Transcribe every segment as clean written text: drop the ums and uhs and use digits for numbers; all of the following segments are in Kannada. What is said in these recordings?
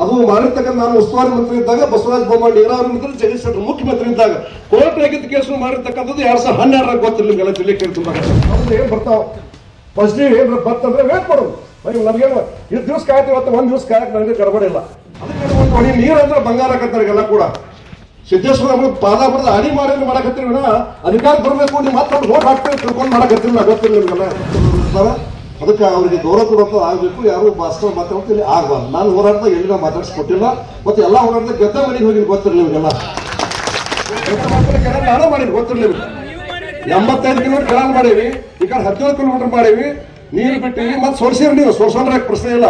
ಅದು ಮಾಡಿರ್ತಕ್ಕಂಥ ನಾನು ಉಸ್ತುವಾರಿ ಮಂತ್ರಿ ಇದ್ದಾಗ ಬಸವರಾಜ ಬೊಮ್ಮಾಯಿ ನೀರಾವರಿ ಮಂತ್ರಿ, ಜಗದೀಶ್ ಶೆಟ್ಟರ್ ಮುಖ್ಯಮಂತ್ರಿ ಇದ್ದಾಗ ಕೋರ್ಟ್ ಆಗಿದ್ದ ಕೇಸು ಮಾಡಿರ್ತಕ್ಕಂಥದ್ದು 2012 ಗೊತ್ತಿಲ್ಲ ನಿಮ್ಗೆಲ್ಲ ಜಿಲ್ಲೆ ಕೇಳಿ ತುಂಬ ಏನ್ ಬರ್ತಾವ ಪಾಸಿಟಿವ್ ಏನ್ ಬರ್ತಂದ್ರೆ ವೇಟ್ ಮಾಡೋದು. ನಮಗೇನು ಇದು ದಿವಸ ಕಾಯ್ತೀವಿ, ಇವತ್ತು ಒಂದು ದಿವಸ ಕಾಯಕ್ಕೆ ನನಗೆ ಗಡಬಡಿಲ್ಲ. ಅದಕ್ಕೆ ಒಂದು ಹೊಡಿ ನೀರು ಅಂದ್ರೆ ಬಂಗಾರ ಹಾಕತ್ತಾರಿಗೆಲ್ಲ ಕೂಡ ಸಿದ್ದೇಶ್ವರ ನಮಗೆ ಪಾದ ಬರೆದು ಅಡಿ ಮಾಡಿ ಮಾಡಕತ್ತೀವಿ ವಿನ ಅಧಿಕಾರ ಬರಬೇಕು ನೀವು ಮತ್ತೆ ನೋಟ್ ಹಾಕ್ತೀವಿ ತಿಳ್ಕೊಂಡು ಮಾಡಕತ್ತಿಲ್ಲ ಗೊತ್ತಿಲ್ಲ ನಿಮ್ಗೆಲ್ಲ. ಅದಕ್ಕೆ ಅವರಿಗೆ ಗೌರವ ಕೊಡುವಂತ ಆಗಬೇಕು. ಯಾರು ವಾಸ್ತವ ಮಾತಾಡ್ತಿಲ್ಲ ಆಗಬಾರ್ದು. ನಾನು ಹೋರಾಟದಾಗ ಎಲ್ಲಿನ ಮಾತಾಡಿಸ್ಕೊಟ್ಟಿಲ್ಲ, ಮತ್ತೆ ಎಲ್ಲ ಹೋರಾಟದಾಗ ಗೆದ್ದ ಮನೆಗೆ ಹೋಗಿ ಗೊತ್ತಿರಲಿ ನಿಮಗೆಲ್ಲ. ಕೆಳಗೆ ನಾನೇ ಮಾಡೀನಿ ಗೊತ್ತಿರಲಿ ನಿಮ್ಗೆ. 85 ಕಿಲೋಮೀಟರ್ ಕೆಳಗೆ ಮಾಡೀವಿ, ಈ ಕಡೆ 17 ಕಿಲೋಮೀಟರ್ ಮಾಡೀವಿ, ನೀರು ಬಿಟ್ಟಿವಿ, ಮತ್ತೆ ಸೋರ್ಸಿರಿ ನೀವು ಸೋರ್ಸೋದ್ರಾಗ ಪ್ರಶ್ನೆ ಇಲ್ಲ.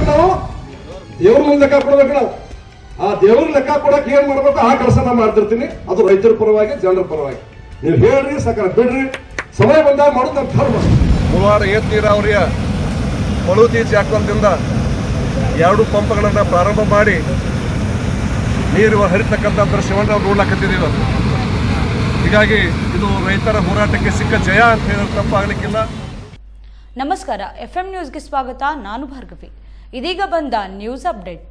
ನಾವು ದೇವ್ರ ಮುಂದೆ ಲೆಕ್ಕ ಕೊಡ್ಬೇಕು. ನಾವು ಆ ದೇವ್ರ ಲೆಕ್ಕ ಕೊಡಕ್ಕೆ ಏನ್ ಮಾಡ್ಬೇಕು ಆ ಕೆಲಸ ನಾ ಮಾಡ್ತಿರ್ತೀನಿ. ಅದು ರೈತರ ಪರವಾಗಿ, ಜನರ ಪರವಾಗಿ. ನೀವು ಹೇಳ್ರಿ ಸಾಕಾರ ಬಿಡ್ರಿ, ಸಮಯ ಬಂದಾಗ ಮಾಡೋದು ನಮ್ಮ ಧರ್ಮ. ಮುಳವಾಡ ಏತ ನೀರಾವರಿಯ ಬಳುತಿ ಜಾಕಲ್ದಿಂದ 2 ಪಂಪ್ಗಳನ್ನು ಪ್ರಾರಂಭ ಮಾಡಿ ನೀರು ಹರಿತಕ್ಕಂಥ ದೃಶ್ಯವನ್ನು ನಾವು ನೋಡ್ಲಾಕತ್ತಿದ್ದೀವಿ. ಹೀಗಾಗಿ ಇದು ರೈತರ ಹೋರಾಟಕ್ಕೆ ಸಿಕ್ಕ ಜಯ ಅಂತ ಹೇಳಿದ್ರೆ ತಪ್ಪಾಗಲಿಕ್ಕಿಲ್ಲ. ನಮಸ್ಕಾರ, FM ನ್ಯೂಸ್ಗೆ ಸ್ವಾಗತ. ನಾನು ಭಾರ್ಗವಿ. ಇದೀಗ ಬಂದ ನ್ಯೂಸ್ ಅಪ್ಡೇಟ್.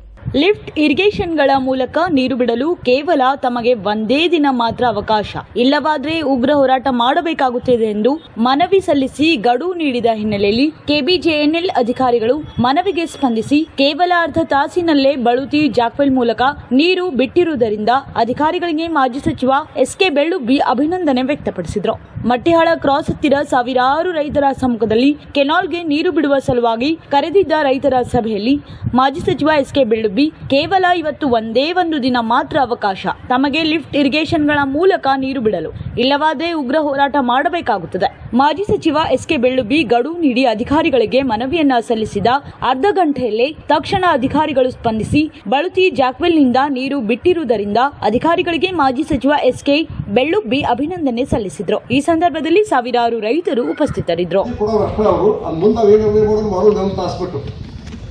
ಲಿಫ್ಟ್ ಇರಿಗೇಷನ್ಗಳ ಮೂಲಕ ನೀರು ಬಿಡಲು ಕೇವಲ ತಮಗೆ ಒಂದೇ ದಿನ ಮಾತ್ರ ಅವಕಾಶ, ಇಲ್ಲವಾದ್ರೆ ಉಗ್ರ ಹೋರಾಟ ಮಾಡಬೇಕಾಗುತ್ತದೆ ಎಂದು ಮನವಿ ಸಲ್ಲಿಸಿ ಗಡುವು ನೀಡಿದ ಹಿನ್ನೆಲೆಯಲ್ಲಿ ಕೆಬಿಜೆಎನ್ಎಲ್ ಅಧಿಕಾರಿಗಳು ಮನವಿಗೆ ಸ್ಪಂದಿಸಿ ಕೇವಲ ಅರ್ಧ ತಾಸಿನಲ್ಲೇ ಬಳುತಿ ಜಾಕ್ವೆಲ್ ಮೂಲಕ ನೀರು ಬಿಟ್ಟಿರುವುದರಿಂದ ಅಧಿಕಾರಿಗಳಿಗೆ ಮಾಜಿ ಸಚಿವ ಎಸ್ಕೆ ಬೆಳ್ಳುಬ್ಬಿ ಅಭಿನಂದನೆ ವ್ಯಕ್ತಪಡಿಸಿದರು. ಮಟ್ಟಿಹಾಳ ಕ್ರಾಸ್ ಹತ್ತಿರ ಸಾವಿರಾರು ರೈತರ ಸಮ್ಮುಖದಲ್ಲಿ ಕೆನಾಲ್ಗೆ ನೀರು ಬಿಡುವ ಸಲುವಾಗಿ ಕರೆದಿದ್ದ ರೈತರ ಸಭೆಯಲ್ಲಿ ಮಾಜಿ ಸಚಿವ ಎಸ್ಕೆ ಬೆಳ್ಳುಬ್ಬಿ ಕೇವಲ ಇವತ್ತು ಒಂದೇ ಒಂದು ದಿನ ಮಾತ್ರ ಅವಕಾಶ, ತಮಗೆ ಲಿಫ್ಟ್ ಇರಿಗೇಷನ್ಗಳ ಮೂಲಕ ನೀರು ಬಿಡಲು, ಇಲ್ಲವಾದರೆ ಉಗ್ರ ಹೋರಾಟ ಮಾಡಬೇಕಾಗುತ್ತದೆ. ಮಾಜಿ ಸಚಿವ ಎಸ್ಕೆ ಬೆಳ್ಳುಬ್ಬಿ ಗಡುವು ನೀಡಿ ಅಧಿಕಾರಿಗಳಿಗೆ ಮನವಿಯನ್ನ ಸಲ್ಲಿಸಿದ ಅರ್ಧ ಗಂಟೆಯಲ್ಲೇ ತಕ್ಷಣ ಅಧಿಕಾರಿಗಳು ಸ್ಪಂದಿಸಿ ಬಳುತಿ ಜಾಕ್ವೆಲ್ನಿಂದ ನೀರು ಬಿಟ್ಟಿರುವುದರಿಂದ ಅಧಿಕಾರಿಗಳಿಗೆ ಮಾಜಿ ಸಚಿವ ಎಸ್ಕೆ ಬೆಳ್ಳುಬ್ಬಿ ಅಭಿನಂದನೆ ಸಲ್ಲಿಸಿದರು. ಈ ಸಂದರ್ಭದಲ್ಲಿ ಸಾವಿರಾರು ರೈತರು ಉಪಸ್ಥಿತರಿದ್ದರು.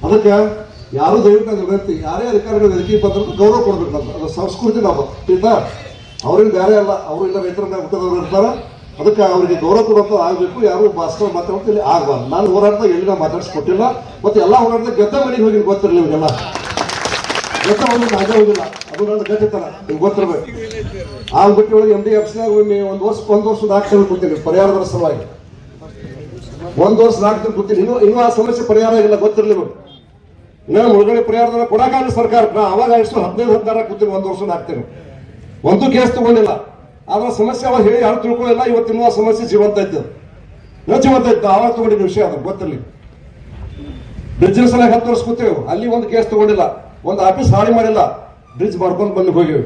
ಅದಕ್ಕೆ ಯಾರು ದಯವಿಟ್ಟು ವಿನಂತಿ, ಯಾರೇ ಅಧಿಕಾರಿಗಳು ವೇದಿಕೆ ಬಂದ್ರು ಗೌರವ ಕೊಡ್ಬೇಕು. ನಮ್ಮ ಸಂಸ್ಕೃತಿ ನಾವು ಆಯ್ತಾ, ಅವ್ರಿಗೆ ಬೇರೆ ಅಲ್ಲ, ಅವರು ಇಲ್ಲ ರೈತರ ಮೇಲೆ ಹುಟ್ಟದವ್ರು ಇರ್ತಾರೆ. ಅದಕ್ಕೆ ಅವರಿಗೆ ಗೌರವ ಕೊಡುವಂತ ಆಗಬೇಕು. ಯಾರು ವಾಸ್ತವ ಮಾತಾಡ್ತಿಲ್ಲ ಆಗಬಾರ್ದು. ನಾನು ಹೋರಾಟದಾಗ ಎಲ್ಲಿನ ಮಾತಾಡಿಸ್ಕೊಟ್ಟಿಲ್ಲ, ಮತ್ತೆ ಎಲ್ಲ ಹೋರಾಟದಾಗ ಗೆದ್ದ ಮನೆಗೆ ಹೋಗಿ ಗೊತ್ತಿರಲಿ ನಿಮಗೆಲ್ಲ. ಗೆದ್ದ ಮನೆಗೆ ಹಾಗೆ ಹೋಗಿಲ್ಲ, ಅದು ನನ್ನ ಗಟ್ಟಿತನ ನಿಮ್ಗೆ ಗೊತ್ತಿರ್ಬೇಕು. ಆಗ್ಬಿಟ್ಟು ಒಳಗೆ MDFC ಒಂದು ವರ್ಷ ನಾಲ್ಕು ಕೂತೀನಿ ಪರಿಹಾರದ ಸಲುವಾಗಿ. 1 ವರ್ಷ 4 ಕೂತೀನಿ. ಇನ್ನೂ ಆ ಸಮಸ್ಯೆ ಪರಿಹಾರ ಆಗಿಲ್ಲ, ಗೊತ್ತಿರಲಿ ನಿಮಗೆ. ಇನ್ನೂ ಮುಳುಗಡೆ ಪರಿಹಾರದನ್ನ ಕೊಡಕ್ಕಾಗಲ್ಲ ಸರ್ಕಾರ. ಅವಾಗ ಎಷ್ಟು 15-16 ಕೂತೀನಿ, 1 ವರ್ಷ ಹಾಕ್ತೀನಿ. ಒಂದು ಕೇಸ್ ತಗೊಂಡಿಲ್ಲ. ಆದ್ರೆ ಸಮಸ್ಯೆ ಅವಾಗ ಹೇಳಿ ಯಾರು ತಿಳ್ಕೊಳ್ಳಿಲ್ಲ. ಇವತ್ತಿನ ಆ ಸಮಸ್ಯೆ ಜೀವಂತ ಇತ್ತು, ಜೀವಂತ ಇತ್ತು. ಅವಾಗ ತಗೊಂಡಿದ್ದ ವಿಷಯ ಅದು ಗೊತ್ತಿರಲಿ. ಬ್ರಿಡ್ಜಿನ ಸಲ 10 ವರ್ಷ ಕೂತೇವೆ, ಅಲ್ಲಿ ಒಂದು ಕೇಸ್ ತಗೊಂಡಿಲ್ಲ, ಒಂದು ಆಫೀಸ್ ಹಾಳಿ ಮಾಡಿಲ್ಲ, ಬ್ರಿಡ್ಜ್ ಮಾಡ್ಕೊಂಡು ಬಂದು ಹೋಗಿವಿ.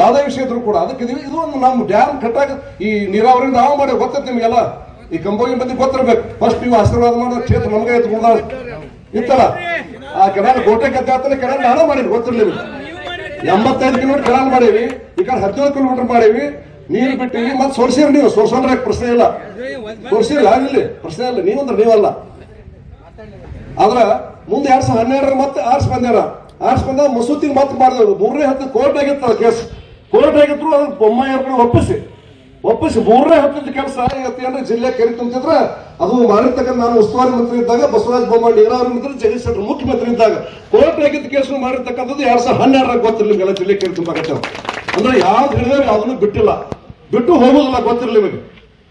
ಯಾವುದೇ ವಿಷಯ ಇದ್ರು ಕೂಡ ಅದಕ್ಕೆ ಇದು ಒಂದು ನಮ್ಮ ಡ್ಯಾಮ್ ಕಟ್ಟಾಗ ಈ ನೀರಾವರಿ ನಾವು ಮಾಡಿ ಗೊತ್ತೈತೆ ನಿಮಗೆಲ್ಲ. ಈ ಕಂಬೋಗಿ ಮಂದಿ ಗೊತ್ತಿರ್ಬೇಕು. ಫಸ್ಟ್ ನೀವು ಆಶೀರ್ವಾದ ಮಾಡೋ ಕ್ಷೇತ್ರ ನಮಗೆ ಎತ್ಕೊಂಡ ಇತ್ತಲ್ಲ, ಆ ಕೆನಾಲ್ ಗೋಟೆ ಗದ್ದೆ ಆಗ್ತಾನೆ ಕೆನಾಲ್ ನಾನೇ ಮಾಡೀನಿ, ಗೊತ್ತಿರಲಿ ನಿಮ್ಗೆ. 85 ಕಿಲೋಮೀಟರ್ ಕೆನಾಲ್ ಮಾಡೀವಿ, ಈ ಕಡೆ 17 ಕಿಲೋಮೀಟರ್ ಮಾಡೀವಿ, ನೀರು ಬಿಟ್ಟಿವಿ, ಮತ್ತೆ ಸೋರ್ಸಿರಿ ನೀವು ಸೋರ್ಸೋದ್ರಾಗ ಪ್ರಶ್ನೆ ಇಲ್ಲ, ಸೋರ್ಸಿಲ್ಲ ಆಗಿಲ್ಲ ಪ್ರಶ್ನೆ ಇಲ್ಲ. ನೀವಂದ್ರೆ ನೀವಲ್ಲ. ಆದ್ರ ಮುಂದೆ 2012 ಮತ್ತೆ ಆರ್ಸ್ ಬಂದಾಗ ಮಸೂತಿಗೆ ಮತ್ತೆ ಮಾಡಿದ್ರು. 3ನೇ ಹಂತ ಕೋರ್ಟ್ ಆಗಿತ್ತು ಕೇಸ್. ಕೋರ್ಟ್ ಆಗಿದ್ರು ಅದಕ್ಕೆ ಬೊಮ್ಮಾಯಿ ಒಪ್ಪಿಸಿ 3ನೇ ಹಂತದ ಕೆಲಸ ಇವತ್ತೇನ್ರ ಜಿಲ್ಲೆ ಕೆರೆ ತುಂಬಿದ್ರೆ ಅದು ಮಾಡಿರ್ತಕ್ಕಂಥ ನಾನು ಉಸ್ತುವಾರಿ ಮಂತ್ರಿ ಇದ್ದಾಗ ಬಸವರಾಜ ಬೊಮ್ಮಾಯಿ ನೀರಾವರಿ ಮಂತ್ರಿ, ಜಗದೀಶ್ ಶೆಟ್ಟರ್ ಮುಖ್ಯಮಂತ್ರಿ ಇದ್ದಾಗ ಕೋರ್ಟ್ ಆಗಿದ್ದ ಕೇಸು ಮಾಡಿರ್ತಕ್ಕಂಥದ್ದು 2012 ಗೊತ್ತಿರಲಿ ನಿಮಗೆಲ್ಲ ಜಿಲ್ಲೆ ಕೆರೆ ತುಂಬಾಕತ್ತೇವೆ. ಅಂದ್ರೆ ಯಾವ್ದು ಹೇಳಿದ್ರೆ ಯಾವ್ದನ್ನು ಬಿಟ್ಟಿಲ್ಲ, ಬಿಟ್ಟು ಹೋಗುದಿಲ್ಲ, ಗೊತ್ತಿರಲಿ ನಿಮಗೆ.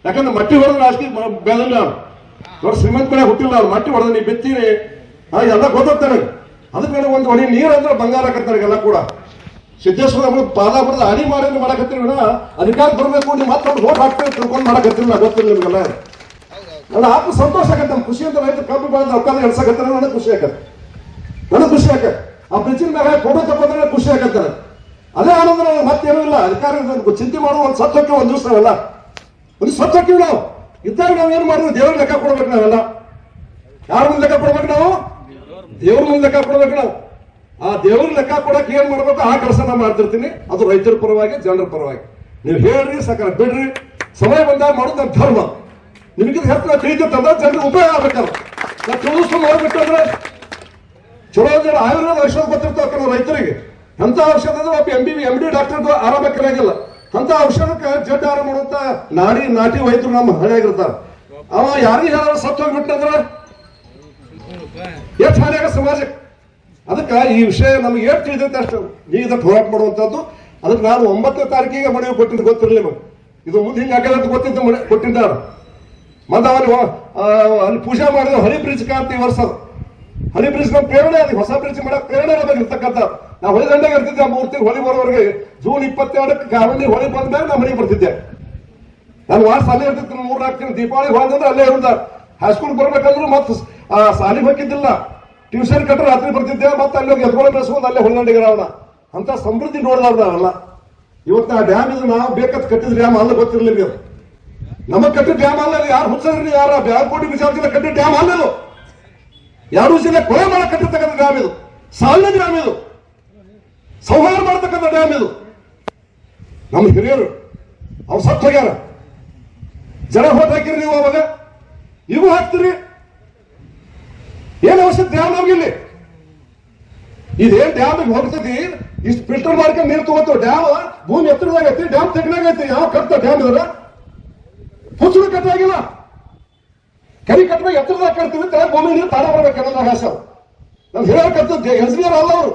ಯಾಕಂದ್ರೆ ಮಟ್ಟಿ ಹೊಡೆದ್ರೆ ರಾಜಕೀಯ ಬೆಳೆದಿಲ್ಲ ನಾನು, ದೊಡ್ಡ ಶ್ರೀಮಂತ ಕಡೆ ಹುಟ್ಟಿಲ್ಲ ನಾನು. ಮಟ್ಟಿ ಹೊಡೆದು ನೀವು ಬಿತ್ತೀನಿ ಎಲ್ಲ ಗೊತ್ತಾಗ್ತಾನೆ. ಅದಕ್ಕೆ ಒಂದು ಹೊಡಿ ನೀರು ಅಂದ್ರೆ ಬಂಗಾರ ಹಾಕತ್ತಾರಿಗೆಲ್ಲ ಕೂಡ ಸಿದ್ದೇಶ್ವರ ನಮಗೆ ಪಾದ ಬರೆದು ಅಡಿ ಮಾಡಿ ಮಾಡಕತ್ತೀವಿ ವಿನ ಅಧಿಕಾರ ಬರಬೇಕು ನೀವು ಮತ್ತೆ ನೋಟ್ ಹಾಕ್ತೀವಿ ತಿಳ್ಕೊಂಡು ಮಾಡಕತ್ತಿಲ್ಲ, ಗೊತ್ತಿಲ್ಲ ನಿಮ್ಗೆಲ್ಲ. ನನ್ನ ಆತ್ಮ ಸಂತೋಷ ಆಗತ್ತೆ, ನಮ್ಮ ಖುಷಿ ಅಂತ ರೈತರು ಕಬ್ಬು ಬೆಳೆದ ಅವಕಾಶ ಎಳ್ಸಕತ್ತಾರೆ, ನನಗೆ ಖುಷಿ ಆಗತ್ತೆ. ಆ ಬ್ರಿಡ್ಜಿನ ಮ್ಯಾಗ ಫೋಟೋ ತಪ್ಪಂದ್ರೆ ಖುಷಿ ಆಗತ್ತೆ. ಅದೇ ಆನಂದ ಮತ್ತೇನೂ ಇಲ್ಲ. ಅಧಿಕಾರ ಚಿಂತೆ ಮಾಡುವ ಒಂದು ಸತ್ತೋಕೆ ಒಂದು ದಿವಸ ನಾವೆಲ್ಲ ಒಂದು ಸತ್ತೋಕಿವಿ. ನಾವು ಇದ್ದಾಗ ನಾವ್ ಏನ್ ಮಾಡಿದ್ವಿ, ದೇವ್ರ ಲೆಕ್ಕ ಕೊಡ್ಬೇಕು. ನಾವೆಲ್ಲ ಯಾರ ಮುಂದೆ ಲೆಕ್ಕ ಕೊಡ್ಬೇಕು? ನಾವು ದೇವ್ರ ಮುಂದೆ ಲೆಕ್ಕ ಕೊಡ್ಬೇಕು. ನಾವು ಆ ದೇವ್ರ ಲೆಕ್ಕ ಕೊಡಕ್ಕೆ ಏನ್ ಮಾಡ್ಬೇಕು ಆ ಕೆಲಸ ನಾ ಮಾಡ್ತಿರ್ತೀನಿ. ಅದು ರೈತರ ಪರವಾಗಿ, ಜನರ ಪರವಾಗಿ. ನೀವು ಹೇಳ್ರಿ ಸಾಕಾರ ಬಿಡ್ರಿ, ಸಮಯ ಬಂದಾಗ ಮಾಡೋದು ನಮ್ಮ ಧರ್ಮ. ನಿಮಗಿಂತ ಹೆಚ್ಚು ತಿಳಿತಿರ್ತಂದ್ರೆ ಜನರಿಗೆ ಉಪಯೋಗ ಆಗ್ಬೇಕಲ್ಲ. ನಾವು ತಿಳಿಸ್ಕೊಂಡು ಹೋಗ್ಬಿಟ್ಟು ಅಂದ್ರೆ ಚಲೋ ಜನ ಆಯುರ್ವೇದ ಔಷಧ ಗೊತ್ತಿರ್ತಾವ ಕೆಲವು ರೈತರಿಗೆ. ಅಂತ ಔಷಧ ಅಂದ್ರೆ ಒಬ್ಬ MD ಡಾಕ್ಟರ್ ಆರಾಮಕ್ಕಿರಾಗಿಲ್ಲ. ಅಂತ ಔಷಧಕ್ಕೆ ಜಡ್ಡು ಆರಾಮ ಮಾಡುವಂತ ನಾಟಿ ವೈದ್ಯರು ನಮ್ಮ ಹಳೆಯಾಗಿರ್ತಾರ. ಅವ ಯಾರಿಗೆ ಯಾರು ಸತ್ತು ಹೋಗ್ಬಿಟ್ಟಂದ್ರ ಎಷ್ಟು ಹಾನಿಯಾಗ ಸಮಾಜಕ್ಕೆ. ಅದಕ್ಕೆ ಈ ವಿಷಯ ನಮ್ಗೆ ಏನು ತಿಳಿದೈತೆ ಅಷ್ಟು ಈಗ ಹೋರಾಟ ಮಾಡುವಂಥದ್ದು. ಅದಕ್ಕೆ ನಾನು 9ನೇ ತಾರೀಕಿಗೆ ಮನವಿ ಕೊಟ್ಟಿದ್ದು ಗೊತ್ತಿರಲಿ ನಿಮಗೆ. ಇದು ಮುಂದೆ ಹಿಂಗೆ ಆಗಲ್ಲ ಗೊತ್ತಿದ್ದು ಕೊಟ್ಟಿದ್ದಾರು. ಮತ್ತೆ ಅಲ್ಲಿ ಪೂಜೆ ಮಾಡಿದ್ರು ಹರಿ ಬ್ರಿಡ್ಜ್ ಕಾಂತಿ ವರ್ಷ ಹರಿ ಬ್ರಿಡ್ಜ್ ನಮ್ಮ ಪ್ರೇರಣೆ ಅದು ಹೊಸ ಬ್ರಿಡ್ಜ್ ಮಾಡಕ್ಕೆ ಪ್ರೇರಣೆ ಇರ್ತಕ್ಕಂಥ. ನಾವು ಹೊಳಿ ದಂಡೆಗೆ ಇರ್ತಿದ್ದೆ 3 ತಿಂಗಳು ಹೊಳಿ ಬರೋವರೆಗೆ. ಜೂನ್ 22ಕ್ಕೆ ಕಾರಣಿ ಹೊಳಿ ಬಂದ ಮೇಲೆ ನಾವು ಮನೆಗೆ ಬರ್ತಿದ್ದೆ. ನಾನು ವಾಸ ಅಲ್ಲೇ ಇರ್ತಿತ್ತು 3-4 ತಿಂಗಳು. ದೀಪಾವಳಿ ಹೋದಂದ್ರೆ ಅಲ್ಲೇ ಇರುದ. ಹೈಸ್ಕೂಲ್ ಬರ್ಬೇಕಂದ್ರು ಮತ್ತೆ ಸಾಲಿಗೆ ಹೋಗಿದ್ದಿಲ್ಲ. ಟ್ಯೂಷನ್ ಕಟ್ಟರೆ ರಾತ್ರಿ ಬರ್ತಿದ್ದೆ. ಮತ್ತೆ ಅಲ್ಲಿ ಹೋಗಿ ಎತ್ಕೊಂಡು ಬೆಳೆಸ್ಕೊಂಡು ಅಲ್ಲೇ ಹೊಳದಂಡಿಗೆ ರಾವಣ ಅಂತ ಸಮೃದ್ಧಿ ನೋಡಿದವ್ರು ನಾವೆಲ್ಲ. ಇವತ್ತು ಆ ಡ್ಯಾಮ್ ಇದು ನಾವು ಬೇಕಂತ ಕಟ್ಟಿದ ಡ್ಯಾಮ್ ಅಲ್ಲ, ಗೊತ್ತಿರಲಿಲ್ಲ. ಅದು ನಮಗ್ ಕಟ್ಟಿದ ಡ್ಯಾಮ್ ಅಲ್ಲ. ಯಾರು ಹುಚ್ಚರಿ ಯಾರ ಬ್ಯಾಲ್ಕೋಟಿ ವಿಚಾರ ಕಟ್ಟಿದ ಡ್ಯಾಮ್ ಅಲ್ಲದು. ಯಾರು ಜಿಲ್ಲೆ ಕೊಲೆ ಮಾಡಕ್ ಕಟ್ಟಿರ್ತಕ್ಕಂಥ ಡ್ಯಾಮ್ ಇದು. ಸಾಲಿನ ಡ್ಯಾಮ್ ಇದು. ಸಂಹಾರ ಮಾಡತಕ್ಕಂಥ ಡ್ಯಾಮ್ ಇದು. ನಮ್ಮ ಹಿರಿಯರು ಅವ್ರು ಸತ್ತು ಹೋಗ್ಯಾರ. ಜನ ಹೋಟ್ ಹಾಕಿರಿ ನೀವು ಅವಾಗ, ಇವು ಹಾಕ್ತಿರಿ. ಏನ್ ಅವಶ್ಯಕ ಡ್ಯಾಮ್ ನಮ್ಗಿಲ್ಲಿ? ಇದೇನ್ ಡ್ಯಾಮ್ ಹೋಗ್ತೈತಿ, ಇಷ್ಟು ಫಿಲ್ಟರ್ ಮಾಡ್ಕೊಂಡು ನೀರು ತಗೋತೀವಿ. ಡ್ಯಾಮ್ ಭೂಮಿ ಎತ್ತರದಾಗ ಐತಿ, ಡ್ಯಾಮ್ ತೆಗ್ನಾಗೈತಿ. ಯಾವ ಕಟ್ಟ ಡ್ಯಾಮ್ ಇದಲ್ಲ, ಹುಚ್ಚು ಕಟ್ಟಾಗಿಲ್ಲ. ಕೆರೆ ಕಟ್ಟದಾಗ ಎತ್ತರದಾಗ ಕಟ್ತೀವಿ, ತೆಳಗ್ ಭೂಮಿ ನೀರು ತಾಣ ಬರ್ಬೇಕಲ್ಲ. ಆಕಾಶ ನಮ್ ಹಿರಿಯರು ಕಟ್ತದ್ದು ಎಂಜಿನಿಯರ್ ಅಲ್ಲ ಅವರು.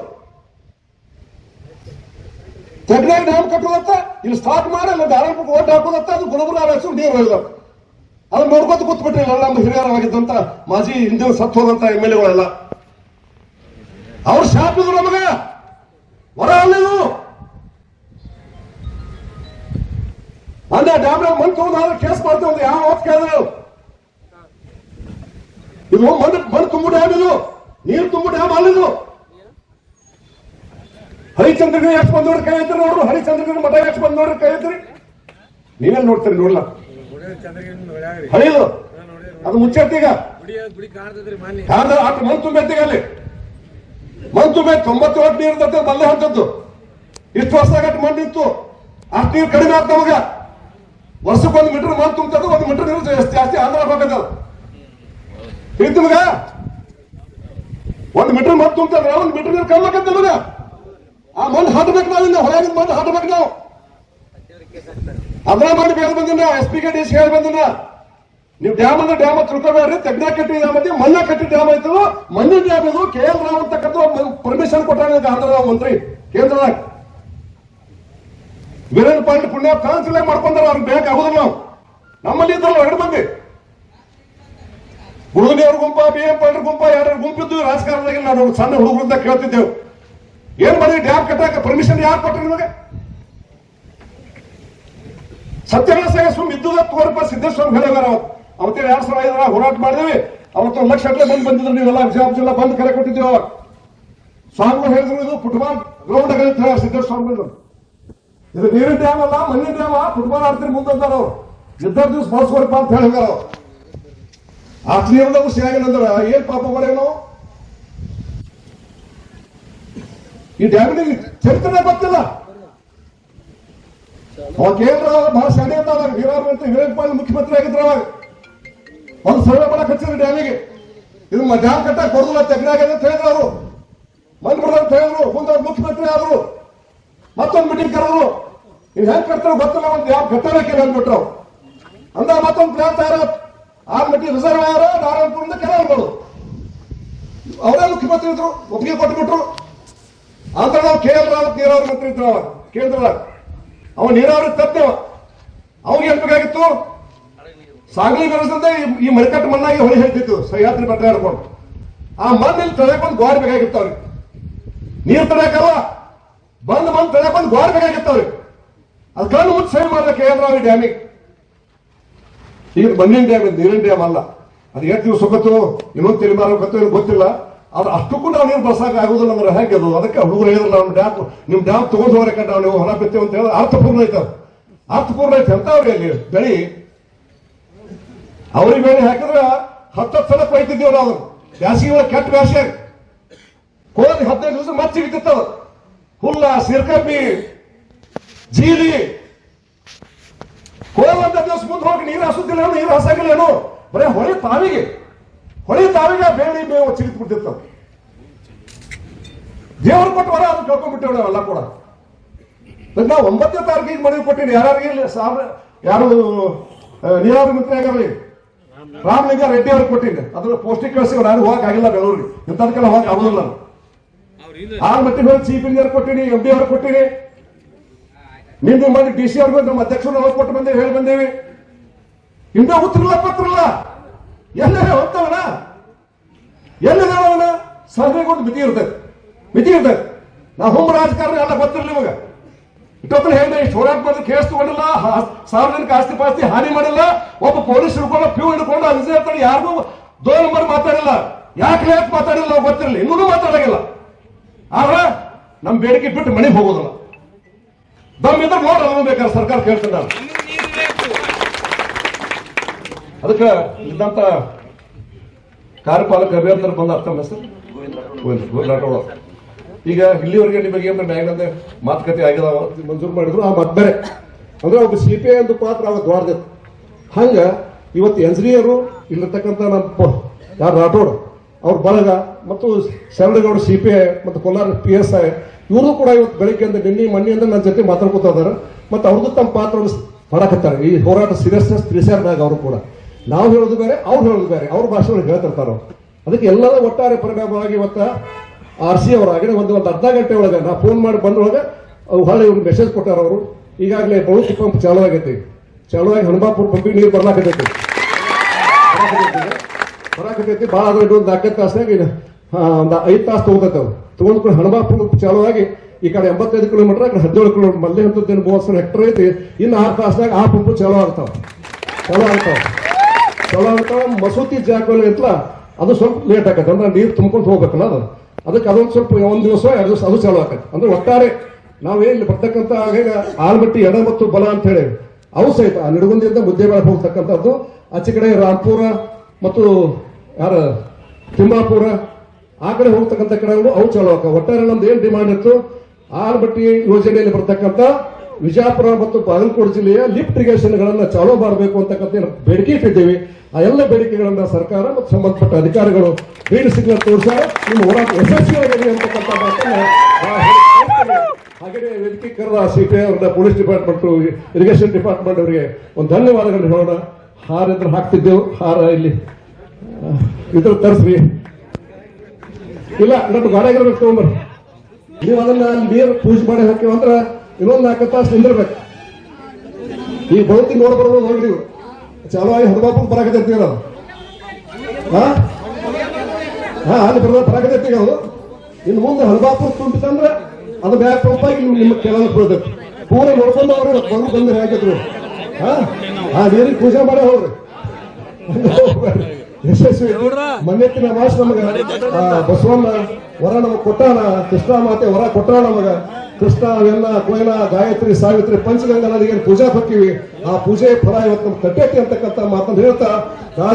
ತೆಗ್ನಾಗ ಡ್ಯಾಮ್ ಕಟ್ಟೋದತ್ತ, ಇಲ್ಲಿ ಸ್ಟಾರ್ಟ್ ಮಾಡಿ ಅಲ್ಲ ದಾರಾಪುರ ಓಟ್ ಹಾಕೋದತ್ತ, ಅದು ಗುಣಗುಣ ನೀರು ಹೊಯ್ದತ್ತ. ಅದನ್ನ ನೋಡ್ಕೊತ ಕೂತ್ಬಿಟ್ರಿ ನಮ್ಮ ಹಿರಿಯರಾಗಿದ್ದಂತ ಮಾಜಿ ಹಿಂದಿನ ಸತ್ತು ಹೋದಂತ MLA ಅವ್ರು ಶಾಪಿದ್ರು ನಮಗೆ ಹೊರ ಅಲ್ಲಿದು. ಅಂದ್ರೆ ಡ್ಯಾಮ್ ಮಣ್ಣು ತಗೊಂಡು ಕೇಸ್ ಮಾಡ್ತೇವೆ. ಯಾವ ಹೊತ್ತು ಕೇಳಿದ್ರು ಇದು ಮಣ್ಣು ತುಂಬು ಡ್ಯಾಮ್, ಇದು ನೀರು ತುಂಬು ಡ್ಯಾಮ್ ಅಲ್ಲಿದು. ಹರಿಚಂದ್ರಗಿರಿ ಎಷ್ಟು ಬಂದ್ ನೋಡ್ರಿ ಕೈ ಐತ್ರಿ ನೋಡ್ರು. ಹರಿಚಂದ್ರಗಿರಿ ಮಠ ಎಷ್ಟು ಬಂದ್ ನೋಡ್ರಿ ಕೈ ಐತ್ರಿ. ನೀವೇನ್ ನೋಡ್ತೀರಿ ನೋಡ್ಲ. ಹರಿದು ಅದು ಮುಚ್ಚತ್ತೀಗ ಮಣ್ಣು ತುಂಬೈತೀಗ. ಅಲ್ಲಿ ಮಣ್ಣು ತುಂಬೈ 90 ವರ್ಷ ನೀರು ಇರ್ತದೆ. ಮಲ್ಲೆ ಹೊಂಟದ್ದು ಇಷ್ಟು ವರ್ಷದಾಗ ಮಣ್ಣು ಇತ್ತು. ಅಷ್ಟು ನೀರು ಕಡಿಮೆ ಆಗ್ತ ನಮಗ. ವರ್ಷಕ್ಕೆ 1 ಮೀಟರ್ ಮಣ್ಣು ತುಂಬತದ. 1 ಮೀಟರ್ ನೀರು ಜಾಸ್ತಿ ಆಂಧ್ರ ಹೋಗದ. ತಿಳಿತು ಮಗ, 1 ಮೀಟರ್ ಮಣ್ಣು ತುಂಬತದ, 1 ಮೀಟರ್ ನೀರು ಕಮ್ಮಿ ಆಗತ್ತೆ ನಮಗ. ಆ ಮಣ್ಣು ಹಾಡ್ಬೇಕು, ನಾವಿಂದ ಹೊರಗಿನ ಮಣ್ಣು ಹಾಡ್ಬೇಕು ನಾವು. ಅದ್ರ ಮಾಡಿ ಬೇರೆ ಬಂದಿನ SP ಗೆ DC ಹೇಳಿ ಬಂದಿನ. ನೀವು ಡ್ಯಾಮ್ ಅಂದ್ರೆ ಡ್ಯಾಮ್ ತಿಳ್ಕೊಬೇಡ್ರಿ. ತೆಗ್ನಾ ಕಟ್ಟಿ ಡ್ಯಾಮ್ ಐತಿ, ಮಣ್ಣ ಕಟ್ಟಿ ಡ್ಯಾಮ್ ಆಯ್ತು. ಮಣ್ಣಿನ ಡ್ಯಾಮ್ ಇದು. KL ರಾವ್ ಅಂತಕ್ಕಂಥ ಪರ್ಮಿಷನ್ ಕೊಟ್ಟಾಗ ಆಂಧ್ರ ಮಂತ್ರಿ ಕೇಂದ್ರದಾಗ. ವೀರೇಂದ್ರ ಪಾಟೀಲ್ ಪುಣ್ಯ ಕೌನ್ಸಿಲ್ ಮಾಡ್ಕೊಂಡ್ರ ಅವ್ರಿಗೆ ಬೇಕಾಗುದಿಲ್ಲ. ನಾವು ನಮ್ಮಲ್ಲಿ ಇದ್ದಲ್ಲ 2 ಮಂದಿ ಹುಡುಗನಿಯವ್ರ ಗುಂಪ, BM ಪಾಟೀಲ್ ಗುಂಪ, 2 ಗುಂಪಿದ್ದು ರಾಜಕಾರಣದಾಗ. ನಾವು ಸಣ್ಣ ಹುಡುಗರಿಂದ ಕೇಳ್ತಿದ್ದೆವು, ಏನ್ ಮಾಡಿ ಡ್ಯಾಮ್ ಕಟ್ಟಾಕ ಪರ್ಮಿಷನ್ ಯಾರು ಕೊಟ್ಟರು ನಿಮಗೆ? ಸತ್ಯಾಗ್ರಹ ಸುಮ್ ಇದ್ದುದ ತೋರಪ್ಪ. ಸಿದ್ದೇಶ್ವರ ಹೇಳಿದಾರ ಅವತ್ತೇ 2005 ಹೋರಾಟ ಮಾಡಿದ್ವಿ. ಅವತ್ತು 1 ಲಕ್ಷ ಗಟ್ಟಲೆ ಬಂದಿದ್ರು. ನೀವೆಲ್ಲ ಜಿಲ್ಲಾ ಬಂದ್ ಕರೆ ಕೊಟ್ಟಿದ್ದೀವಿ. ಅವಾಗ ಸ್ವಾಮಿಗಳು ಹೇಳಿದ್ರು ಇದು ಫುಟ್ಬಾಲ್ ಗ್ರೌಂಡ್ ಆಗೈತೆ. ಸಿದ್ದೇಶ್ವರ ಇದು ನೀರಿನ ಡ್ಯಾಮ್ ಅಲ್ಲ, ಮಣ್ಣಿನ ಡ್ಯಾಮ್. ಫುಟ್ಬಾಲ್ ಆಡ್ತೀರಿ ಮುಂದಂತಾರ ಅವ್ರು. ಇದ್ದಾರ ದಿವ್ಸ ಬಳಸ್ಕೊಡಪ್ಪ ಅಂತ ಹೇಳಿದಾರ ಅವ್ರು. ಆ ನೀರಿನವು ಸಿಯಾಗಿಲ್ಲ ಏನ್ ಪಾಪ ಮಾಡೇವ್ ನಾವು? ಈ ಡ್ಯಾಮಿನ ಚರಿತ್ರೆ ಗೊತ್ತಿಲ್ಲ. ಅವಾಗ ಕೇಂದ್ರ ಬಹಳ ಶಾಣೆ ಅಂತ ವೀರಪ್ಪ ಮುಖ್ಯಮಂತ್ರಿ ಆಗಿದ್ರು. ಅವಾಗ ಒಂದು ಸರ್ವೆ ಮಾಡಕ್ ಹಚ್ಚಿದ್ರು ಡ್ಯಾಮಿಗೆ. ಇದು ಡ್ಯಾಮ್ ಕಟ್ಟಾಕ್ ಕೊಡುದಿಲ್ಲ, ತೆಗ್ನಾಗಿದೆ ಅಂತ ಹೇಳಿದ್ರು ಅವರು. ಮಣ್ಣು ಬಿಡೋದು ಅಂತ ಹೇಳಿದ್ರು. ಮುಂದೆ ಅವ್ರು ಮುಖ್ಯಮಂತ್ರಿ ಆದ್ರು. ಮತ್ತೊಂದು ಮೀಟಿಂಗ್ ಕರೆದ್ರು. ನೀವು ಹೆಂಗ್ ಕಟ್ತಾರೋ ಗೊತ್ತಿಲ್ಲ, ಒಂದು ಡ್ಯಾಮ್ ಕಟ್ಟಬೇಕಿಲ್ಲ ಅಂದ್ಬಿಟ್ರು. ಅಂದ ಮತ್ತೊಂದು ಪ್ಲಾನ್ ತಯಾರ ಮಟ್ಟಿ ರಿಸರ್ವ್ ಆರ ನಾರಾಯಣಪುರದಿಂದ ಕೆರೆ ಅನ್ಬೋದು. ಅವರೇ ಮುಖ್ಯಮಂತ್ರಿ ಇದ್ರು, ಒಪ್ಪಿಗೆ ಕೊಟ್ಬಿಟ್ರು. ಆದ್ರೆ ನಾವು KL ರಾವ್ ನೀರಾವರಿ ಮಂತ್ರಿ ಇದ್ರು ಅವಾಗ ಕೇಂದ್ರದಾಗ. ಅವ ನೀರಾವರಿ ತಪ್ಪೇವ. ಅವಾಗ ಏನ್ ಬೇಕಾಗಿತ್ತು? ಸಾಗಲಿ ಬೆಳೆಸಂದ್ರೆ ಈ ಮರಿಕಟ್ಟು ಮಣ್ಣಾಗಿ ಹೊಳಿ ಹೇಳ್ತಿತ್ತು ಸಹ್ಯಾದ್ರಿ ಬೆಟ್ಟ ಹಿಡ್ಕೊಂಡು. ಆ ಮಣ್ಣಲ್ಲಿ ತಡೆಯಕ್ ಒಂದು ಗೋಡೆ ಬೇಕಾಗಿತ್ತು ಅವ್ರಿಗೆ. ನೀರು ತಡೆಯಕಲ್ಲ, ಬಂದ್ ಮಣ್ಣು ತಡೆಯಕ್ ಒಂದು ಗೋಡೆ ಬೇಕಾಗಿತ್ತು ಅವ್ರಿಗೆ. ಅದು ಕಣ್ಣು ಮುಚ್ಚಿ ಸಹಿ ಮಾಡ್ಬೇಕು KL ರಾವ್ ಡ್ಯಾಮಿಗೆ. ಈಗ ಮಣ್ಣಿನ ಡ್ಯಾಮ್, ನೀರಿನ ಡ್ಯಾಮ್ ಅಲ್ಲ. ಅದು ಎಷ್ಟು ದಿವಸ ಹೋಗತ್ತು, ಇನ್ನೊಂದು ತಿಳಿಮಾರಕತ್ತು ಏನು ಗೊತ್ತಿಲ್ಲ. ಆದ್ರೆ ಅಷ್ಟಕ್ಕೂ ನಾವು ನೀರು ಬರ್ಸಕ್ ಆಗುದಿಲ್ಲ ಅಂದ್ರೆ ಹೇಗೆ ಅದು? ಅದಕ್ಕೆ ಹುಡುಗರು ಹೇಳಿದ್ರು ನಾವು ನಿಮ್ ಡ್ಯಾಮ್ ತಗೊಂಡ್ ಹೋಗ್ಬೇಕ ನಾವು, ನೀವು ಹೊಲ ಬಿತ್ತೇವೆ ಅಂತ ಹೇಳಿದ್ರೆ ಅರ್ಥಪೂರ್ಣ ಐತೆ. ಅರ್ಥಪೂರ್ಣ ಐತೆ ಅಂತ ಅವ್ರಿಗೆ ಅಲ್ಲಿ ಬೆಳಿ. ಅವ್ರಿಗೆ ಬೆಳಿ ಹಾಕಿದ್ರೆ 10 ಸಲ ಕೊಯ್ತಿದ್ದೀವಿ ನಾವು. ಬ್ಯಾಸಿಗೆ ಒಳಗೆ ಕೆಟ್ಟ ಬ್ಯಾಸಿಗೆ ಕೋರಿ 15 ದಿವಸ ಮತ್ತೆ ಸಿಗ್ತಿತ್ತವ. ಹುಲ್ಲ, ಸಿರ್ಕಪ್ಪಿ, ಜೀಲಿ ಕೋಲ್ ಅಂತ ದಿವಸ ಮುಂದೆ ಹೋಗಿ ನೀರು ಹಸುತ್ತಿಲ್ಲ, ನೀರು ಹಸಾಗಿಲ್ಲ ಏನು. ಬರೀ ಹೊಳೆ ತಾವಿಗೆ ಬೇಳಿ ಮೇವು ಚಿಗಿತ್ ಬಿಟ್ಟಿರ್ತಾವ. ದೇವರು ಕೊಟ್ಟು ವರ ಅದು ಕೇಳ್ಕೊಂಡ್ಬಿಟ್ಟೇವ್ ನಾವೆಲ್ಲ ಕೂಡ. ನಾವು 9ನೇ ತಾರೀಕಿಗೆ ಮನವಿ ಕೊಟ್ಟಿನಿ. ಯಾರು ನೀರಾವರಿ ಮಂತ್ರಿ ಆಗ್ಯಾರ ರಾಮಲಿಂಗ ರೆಡ್ಡಿ ಅವ್ರಿಗೆ ಕೊಟ್ಟಿದ್ದೆ. ಅದ್ರ ಪೋಸ್ಟಿಂಗ್ ಕಳಿಸಿ ನಾನು ಹೋಗಕ್ ಆಗಿಲ್ಲ ಬೆಂಗಳೂರಿಗೆ. ಇಂಥದಕ್ಕೆಲ್ಲ ಹೋಗಕ್ ಆಗೋದಿಲ್ಲ. ಆಲ್ಮಟ್ಟಿ ಹೋಗಿ ಚೀಫ್ ಇಂಜಿನಿಯರ್ ಕೊಟ್ಟಿನಿ, MD ಅವ್ರು ಕೊಟ್ಟಿನಿ, ನಿಮ್ದು ಮಾಡಿ DC ಅವ್ರಿಗೂ ನಮ್ಮ ಅಧ್ಯಕ್ಷರು ನಾವು ಕೊಟ್ಟು ಬಂದೇವಿ, ಹೇಳಿ ಬಂದೇವಿ. ಇಂದ ಉತ್ತರಲ್ಲ ಪತ್ರಲ್ಲ ಎಲ್ಲೇ ಹೋಗ್ತಾವಣ, ಎಲ್ಲಿದಾವಣ ಸಭೆಗೆ ಒಂದು ಮಿತಿ ಇರ್ತದೆ. ನಾವು ಹೋಮ್ ರಾಜಕಾರಣ ಎಲ್ಲ ಗೊತ್ತಿರಲಿ ಇವಾಗ. ಇಟ್ಟೊತ್ತಲ್ಲಿ ಹೇಳಿದೆ, ಇಷ್ಟು ಹೋರಾಟ ಮಾಡಿದ್ರೆ ಕೇಸ್ ತಗೊಂಡಿಲ್ಲ, ಸಾರ್ವಜನಿಕ ಆಸ್ತಿ ಪಾಸ್ತಿ ಹಾನಿ ಮಾಡಿಲ್ಲ, ಒಬ್ಬ ಪೊಲೀಸ್ ಹಿಡ್ಕೊಂಡು ಪ್ಯೂ ಹಿಡ್ಕೊಂಡು ಅನ್ಸಿ ಹೇಳ್ತಾನೆ, ಯಾರಿಗೂ ದೋ ನಂಬರ್ ಮಾತಾಡಿಲ್ಲ, ಯಾಕೆ ಮಾತಾಡಿಲ್ಲ ನಾವು ಗೊತ್ತಿರಲಿ, ಇನ್ನೂ ಮಾತಾಡಂಗಿಲ್ಲ. ಆದ್ರೆ ನಮ್ ಬೇಡಿಕೆ ಬಿಟ್ಟು ಮನೆಗೆ ಹೋಗೋದಿಲ್ಲ. ದಮ್ಮಿದ್ರೆ ನೋಡ್ರಿ ಬೇಕಾದ್ರೆ ಸರ್ಕಾರ ಕೇಳ್ತೇನೆ ನಾನು. ಅದಕ್ಕೆ ಇದ್ದಂತ ಕಾರ್ಯಪಾಲಕ ಅಭಿಯಂತರ ಬಂದ ಅರ್ಥ ಸರ್ ಗೋವಿಂದ ಈಗ ಇಲ್ಲಿವರೆಗೆ ನಿಮಗೆ ಏನ್ ಮ್ಯಾಗ್ನಂದೆ ಮಾತುಕತೆ ಆಗಿದಾವ, ಮಂಜೂರು ಮಾಡಿದ್ರು. ಆ ಮತ್ ಬೇರೆ ಅಂದ್ರೆ ಒಬ್ಬ CPI ಒಂದು ಪಾತ್ರ ಅವತ್ತು ದೊಡ್ಡದಿತ್ತು. ಹಂಗ ಇವತ್ತು ಎಂಜಿನಿಯರು ಇಲ್ಲಿರ್ತಕ್ಕಂಥ ನಮ್ಮ ಯಾರು ರಾಠೋಡ್ ಅವ್ರ ಬಳಗ ಮತ್ತು ಶರಣಗೌಡ CPI ಮತ್ತು ಕೋಲಾರ PSI ಇವರು ಕೂಡ ಇವತ್ತು ಬೆಳಿಗ್ಗೆ ಅಂದ್ರೆ ಮಣ್ಣಿಯಿಂದ ನನ್ನ ಜೊತೆ ಮಾತಾಡ್ಕೊತಾ ಇದಾರೆ. ಮತ್ತು ಅವ್ರದ್ದು ತಮ್ಮ ಪಾತ್ರವನ್ನು ಮಾಡಕತ್ತಾರೆ. ಈ ಹೋರಾಟ ಸೀರಿಯಸ್ನೆಸ್ ತಿಳಿಸ್ಯಾರ್ದಾಗ ಅವರು ಕೂಡ ನಾವು ಹೇಳೋದು ಬೇರೆ, ಅವ್ರು ಹೇಳೋದು ಬೇರೆ, ಅವ್ರ ಭಾಷೆ ಹೇಳ್ತಿರ್ತಾರ. ಅದಕ್ಕೆ ಎಲ್ಲದ ಒಟ್ಟಾರೆ ಪರಿಣಾಮವಾಗಿ ಇವತ್ತು RC ಅವರಾಗಿ ಒಂದು ಅರ್ಧ ಗಂಟೆ ಒಳಗೆ ನಾ ಫೋನ್ ಮಾಡಿ ಬಂದೊಳಗೆ ಹೊಳ್ಳಿ ಇವ್ರಿಗೆ ಮೆಸೇಜ್ ಕೊಟ್ಟಾರ ಅವರು. ಈಗಾಗಲೇ ಬಳುತಿ ಪಂಪ್ ಚಾಲು ಆಗೈತಿ, ಚಾಲುವಾಗಿ ಹನುಮಾಪುರ ಪಂಪಿಗೆ ನೀರು ಬರಲಾಕತೈತಿ. ಭಾಳ ಆದ್ರೆ ಒಂದು 4 ತಾಸ್ನಾಗ ಒಂದು 5 ತಾಸು ತಗೋತೈತೆ. ಅವ್ರು ತಗೊಂಡ್ಕೊಂಡು ಹನುಮಾಪುರ ಚಾಲುವಾಗಿ ಈ ಕಡೆ 85 ಕಿಲೋಮೀಟರ್, ಆ ಕಡೆ 17 ಕಿಲೋಮೀಟರ್, ಮಲ್ಲೆ ಹಂತದ್ದೇನು 30 ಹೆಕ್ಟರ್ ಐತಿ. ಇನ್ನು 6 ತಾಸ್ನಾಗ ಆ ಪಂಪು ಚಾಲೂ ಆಗ್ತಾವ. ಮಸೂತಿ ಜಾಗದಲ್ಲಿ ಅಂತಲ ಅದು ಸ್ವಲ್ಪ ಲೇಟ್ ಆಕತ್ತೆ, ಅಂದ್ರೆ ನೀರು ತುಂಬ್ಕೊಂಡು ಹೋಗ್ಬೇಕಲ್ಲ ಅದಕ್ಕೆ ಅದೊಂದು ಸ್ವಲ್ಪ 1 ದಿವಸ 2 ದಿವಸ ಅದು ಚಾಲೂ ಆಕತ್ತೆ. ಅಂದ್ರೆ ಒಟ್ಟಾರೆ ನಾವೇನು ಬರ್ತಕ್ಕಂಥ ಈಗ ಆಲ್ಮಟ್ಟಿ ಎಡ ಮತ್ತು ಬಲ ಅಂತ ಹೇಳಿ ಅವು ಸಹಿತ ಆ ನಿಡಗುಂದಿಯಿಂದ ಮುದ್ದೇಬೇಳ ಹೋಗ್ತಕ್ಕಂಥದ್ದು, ಆಚೆ ಕಡೆ ರಾಂಪುರ ಮತ್ತು ಯಾರ ತಿಮ್ಮಾಪುರ ಆ ಕಡೆ ಹೋಗ್ತಕ್ಕಂಥ ಕಡೆಗಳು ಅವು ಚಾಲೂ ಆಕ. ಒಟ್ಟಾರೆ ನಮ್ದು ಏನ್ ಡಿಮಾಂಡ್ ಇತ್ತು, ಆಲ್ಮಟ್ಟಿ ಯೋಜನೆಯಲ್ಲಿ ಬರ್ತಕ್ಕಂಥ ವಿಜಯಪುರ ಮತ್ತು ಬಾಗಲಕೋಟೆ ಜಿಲ್ಲೆಯ ಲಿಫ್ಟ್ ಇರಿಗೇಷನ್ಗಳನ್ನ ಚಾಲೂ ಮಾಡಬೇಕು ಅಂತಕ್ಕಂಥ ಬೇಡಿಕೆ ಇಟ್ಟಿದ್ದೀವಿ. ಆ ಎಲ್ಲ ಬೇಡಿಕೆಗಳನ್ನ ಸರ್ಕಾರ ಮತ್ತು ಸಂಬಂಧಪಟ್ಟ ಅಧಿಕಾರಿಗಳು ಗ್ರೀನ್ ಸಿಗ್ನಲ್ ತೋರಿಸಾರ ನಿಮ್ಮ ಹೋರಾಟ ಯಶಸ್ವಿಯಾಗಲಿ ಅಂತಕ್ಕಂಥ ಮಾತನ್ನ ಹಾಗೆ ವೇದಿಕೆ ಕರೆದ CPI ಅವ್ರನ್ನ, ಪೊಲೀಸ್ ಡಿಪಾರ್ಟ್ಮೆಂಟ್, ಇರಿಗೇಷನ್ ಡಿಪಾರ್ಟ್ಮೆಂಟ್ ಅವರಿಗೆ ಒಂದು ಧನ್ಯವಾದಗಳು ಹೇಳೋಣ. ಹಾರ ಇದ್ರೆ ಹಾಕ್ತಿದ್ದೆವು, ಹಾರ ಇಲ್ಲಿ ಇದ್ರ ತರಿಸ್ರಿ, ಇಲ್ಲ ನಮ್ಮ ಗಾಡಿಯಾಗಿರ್ಬೇಕು ತಗೊಂಬರ್ರಿ. ನೀವು ಅದನ್ನ ನೀರು ಪೂಜೆ ಮಾಡಿ ಹಾಕಿವ ಅಂದ್ರೆ ಇನ್ನೊಂದು 4 ತಾಸು ನಿಂದಿರ್ಬೇಕು. ಈ ಬೌತಿ ನೋಡ್ಬರ್ಬೋದು ಹೋಗಿ ನೀವು ಚಾಲುವಾಗಿ ಹನುಮಾಪುರ ಬರಾಕತೈತಿ ಅದು. ಅಲ್ಲಿ ಬರಾಕತೈತಿ ಅದು. ಇನ್ನು ಮುಂದೆ ಹನುಮಾಪುರ ತುಂಬಿತಂದ್ರೆ ಅದು ಬ್ಯಾಗ್ ಪಂಪಾಗಿ ನಿಮ್ಮ ಕೆಳಗೆ ಬೀಳ್ತೈತಿ. ಪೂರ ನೋಡ್ಕೊಂಡು ಅವ್ರು ಬಂದು ಹಾಕಿದ್ರು. ನೀರಿಗೆ ಪೂಜೆ ಮಾಡೇ ಹೋಗ್ರಿ. ಯಶಸ್ವಿ ಮನೆತ್ತಿನ ಮಾಸ್ ನಮಗ ಬಸವಣ್ಣ ವರ ನಮಗ್ ಕೊಟ್ಟಾನ, ಕೃಷ್ಣ ಮಾತೆ ವರ ಕೊಟ್ಟಾನ ನಮಗ. ಕೃಷ್ಣ ಎಲ್ಲ ಕೊಯ್ಲ ಗಾಯತ್ರಿ ಸಾವಿತ್ರಿ ಪಂಚಗಂಗಾ ನದಿಗೆ ಪೂಜಾ ಹೊಕ್ಕಿವಿ. ಆ ಪೂಜೆ ಫಲ ಇವತ್ತು ನಮ್ಗೆ ಕಟ್ಟೈತಿ ಅಂತಕ್ಕಂಥ ಮಾತನ್ನು ಹೇಳ್ತಾ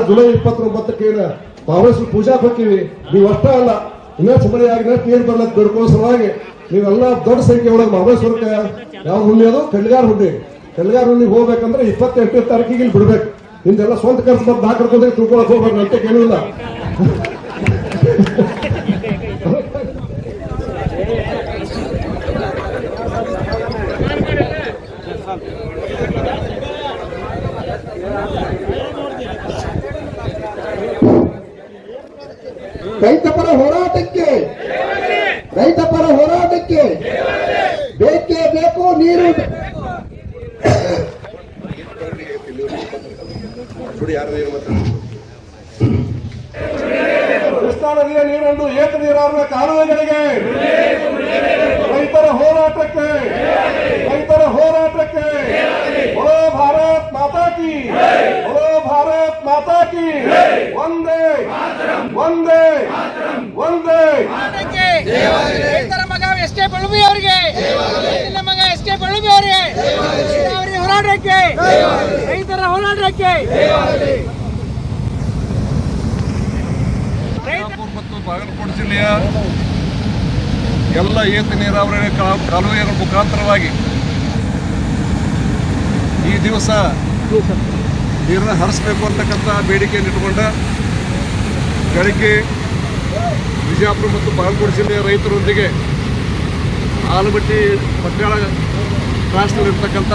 ಜುಲೈ 29ಕ್ಕೆ ಮಹಾಬಲೇಶ್ವರ ಪೂಜಾ ಹೊಕ್ಕಿವಿ. ನೀವು ಅಷ್ಟ ಅಲ್ಲ, ಇನ್ನಷ್ಟು ಮನೆಯಾಗಿ ನೀರು ಬರ್ಲಕ್ ಬೇಡ್ಕೊಳ್ಳೋ ಸಲುವಾಗಿ ನೀವೆಲ್ಲ ದೊಡ್ಡ ಸಂಖ್ಯೆ ಒಳಗೆ ಮಹಾಬಲೇಶ್ವರಕ್ಕೆ ಯಾವ ಹುಣ್ಣಿ ಅದು ಕಳ್ಳಿಗಾರ ಹುಣ್ಣಿಗೆ ಹೋಗ್ಬೇಕಂದ್ರೆ 28ನೇ ತಾರೀಕಿಗೆ ಇಲ್ಲಿ ಬಿಡ್ಬೇಕು. ನಿಮ್ದೆಲ್ಲ ಸ್ವಂತ ಖರ್ಚು ಬಂದು ಹಾಕಿರ್ಕೊಂಡ್ರೆ ತಿಳ್ಕೊಳಕ್ ಹೋಗ್ಬೇಕು ಅಂತ ಕೇಳಿಲ್ಲ. ರೈತಪರ ಹೋರಾಟಕ್ಕೆ ಬೇಕೇ ಬೇಕು ನೀರು. ಕೃಷ್ಣಾ ನದಿಯ ನೀರನ್ನು ಏಕ ನೀರಾವರಿ ಕಾಲುವೆಗಳಿಗೆ, ರೈತರ ಹೋರಾಟಕ್ಕೆ ಬೋಲೋ ಭಾರತ್ ಮಾತಾ ಕಿ, ವಂದೇ ರೈತರ ಮಗ ಎಸ್ ಕೆ ಬಳುಬಿ ಅವರಿಗೆ, ಮಗ ಎಸ್ ಕೆ ಬಳುಬಿ ಅವರಿಗೆ, ಹೋರಾಟಕ್ಕೆ, ರೈತರ ಹೋರಾಟಕ್ಕೆ. ಮತ್ತು ಬಾಗಲಕೋಟೆ ಜಿಲ್ಲೆಯ ಎಲ್ಲ ಏತ ನೀರಾವರಿ ಕಾಲುವೆಗಳ ಮುಖಾಂತರವಾಗಿ ಈ ದಿವಸ ನೀರನ್ನು ಹರಿಸಬೇಕು ಅಂತಕ್ಕಂಥ ಬೇಡಿಕೆಯನ್ನು ಇಟ್ಟುಕೊಂಡ ಬೆಳಗ್ಗೆ ವಿಜಯಪುರ ಮತ್ತು ಬಾಗಲಕೋಟೆ ಜಿಲ್ಲೆಯ ರೈತರೊಂದಿಗೆ ಆಲಮಟ್ಟಿ ಪಟ್ಯಾಳ ಕ್ರಾಸ್ನಲ್ಲಿರ್ತಕ್ಕಂಥ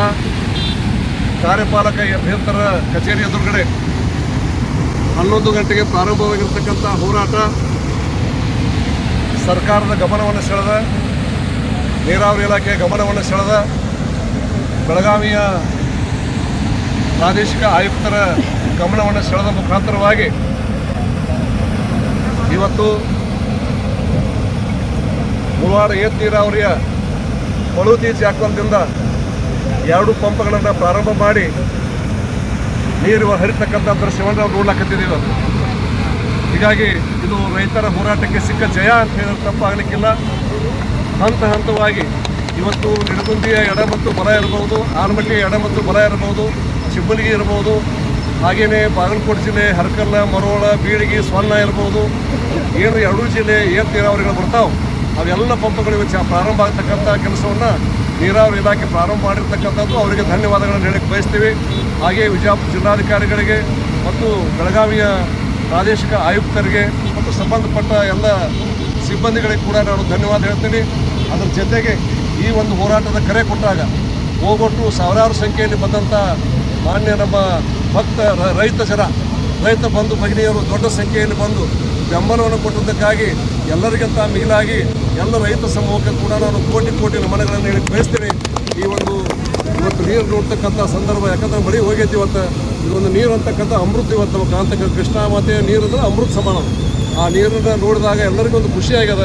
ಕಾರ್ಯಪಾಲಕ ಅಭಿಯಂತರ ಕಚೇರಿ ಎದುರುಗಡೆ 11 ಗಂಟೆಗೆ ಪ್ರಾರಂಭವಾಗಿರ್ತಕ್ಕಂಥ ಹೋರಾಟ ಸರ್ಕಾರದ ಗಮನವನ್ನು ಸೆಳೆದ, ನೀರಾವರಿ ಇಲಾಖೆಯ ಗಮನವನ್ನು ಸೆಳೆದ, ಬೆಳಗಾವಿಯ ಪ್ರಾದೇಶಿಕ ಆಯುಕ್ತರ ಗಮನವನ್ನು ಸೆಳೆದ ಮುಖಾಂತರವಾಗಿ ಇವತ್ತು ಮುಳವಾಡ ಏತ ನೀರಾವರಿಯ ಪಳುತಿ ಜಾಕವನದಿಂದ 2 ಪಂಪ್ಗಳನ್ನು ಪ್ರಾರಂಭ ಮಾಡಿ ನೀರು ಹರಿತಕ್ಕಂಥ ದೃಶ್ಯವನ್ನು ನಾವು ನೋಡ್ಲಾಕತ್ತಿದ್ದೀವಿ. ಹೀಗಾಗಿ ಇದು ರೈತರ ಹೋರಾಟಕ್ಕೆ ಸಿಕ್ಕ ಜಯ ಅಂತ ಹೇಳಿದ್ರೆ ತಪ್ಪಾಗಲಿಕ್ಕಿಲ್ಲ. ಹಂತ ಹಂತವಾಗಿ ಇವತ್ತು ನಿಡಗುಂದಿಯ ಎಡ ಮತ್ತು ಬಲ ಇರಬಹುದು, ಆಲಮಟ್ಟಿಯ ಎಡ ಮತ್ತು ಬಲ ಇರಬಹುದು, ಚಿಬ್ಬಲಗಿ ಇರಬಹುದು, ಹಾಗೆಯೇ ಬಾಗಲಕೋಟೆ ಜಿಲ್ಲೆ ಹರಕಲ್ಲ, ಮರೋಳ, ಬೀಳಗಿ, ಸ್ವರ್ಣ ಇರಬಹುದು, ಏನು 2 ಜಿಲ್ಲೆ ಏತ ನೀರಾವರಿಗಳು ಬರ್ತಾವೆ ಅವೆಲ್ಲ ಪಂಪ್ಗಳು ಇವತ್ತು ಪ್ರಾರಂಭ ಆಗ್ತಕ್ಕಂಥ ಕೆಲಸವನ್ನು ನೀರಾವರಿ ಇಲಾಖೆ ಪ್ರಾರಂಭ ಮಾಡಿರ್ತಕ್ಕಂಥದ್ದು. ಅವರಿಗೆ ಧನ್ಯವಾದಗಳನ್ನು ಹೇಳಕ್ಕೆ ಬಯಸ್ತೀವಿ. ಹಾಗೆಯೇ ವಿಜಯಪುರ ಜಿಲ್ಲಾಧಿಕಾರಿಗಳಿಗೆ ಮತ್ತು ಬೆಳಗಾವಿಯ ಪ್ರಾದೇಶಿಕ ಆಯುಕ್ತರಿಗೆ ಮತ್ತು ಸಂಬಂಧಪಟ್ಟ ಎಲ್ಲ ಸಿಬ್ಬಂದಿಗಳಿಗೆ ಕೂಡ ನಾನು ಧನ್ಯವಾದ ಹೇಳ್ತೀನಿ. ಅದರ ಜೊತೆಗೆ ಈ ಒಂದು ಹೋರಾಟದ ಕರೆ ಕೊಟ್ಟಾಗ ಹೋಗೊಟ್ಟು ಸಾವಿರಾರು ಸಂಖ್ಯೆಯಲ್ಲಿ ಬಂದಂಥ ಮಾನ್ಯ ನಮ್ಮ ಭಕ್ತ ರೈತ ಬಂಧು ಭಗಿನಿಯರು ದೊಡ್ಡ ಸಂಖ್ಯೆಯಲ್ಲಿ ಬಂದು ಬೆಂಬಲವನ್ನು ಕೊಟ್ಟಿದ್ದಕ್ಕಾಗಿ ಎಲ್ಲರಿಗಿಂತ ಮಿಗಿಲಾಗಿ ಎಲ್ಲ ರೈತ ಸಮೂಹಕ್ಕೆ ಕೂಡ ನಾನು ಕೋಟಿ ನಮನಗಳನ್ನು ಹೇಳಿ ಬಯಸ್ತೀನಿ. ಈ ಒಂದು ಇವತ್ತು ನೀರು ನೋಡ್ತಕ್ಕಂಥ ಸಂದರ್ಭ, ಯಾಕಂದ್ರೆ ಮಳೆ ಹೋಗೈತಿ. ಇವತ್ತು ಇದೊಂದು ನೀರು ಅಂತಕ್ಕಂಥ ಅಮೃತ, ಇವತ್ತು ನಮ್ಮ ಕಾಂತಕ್ಕ ಕೃಷ್ಣ ಮಾತೆಯ ನೀರು ಅಂದರೆ ಅಮೃತ ಸಮಾನ. ಆ ನೀರನ್ನು ನೋಡಿದಾಗ ಎಲ್ಲರಿಗೂ ಒಂದು ಖುಷಿ ಆಗ್ಯದ,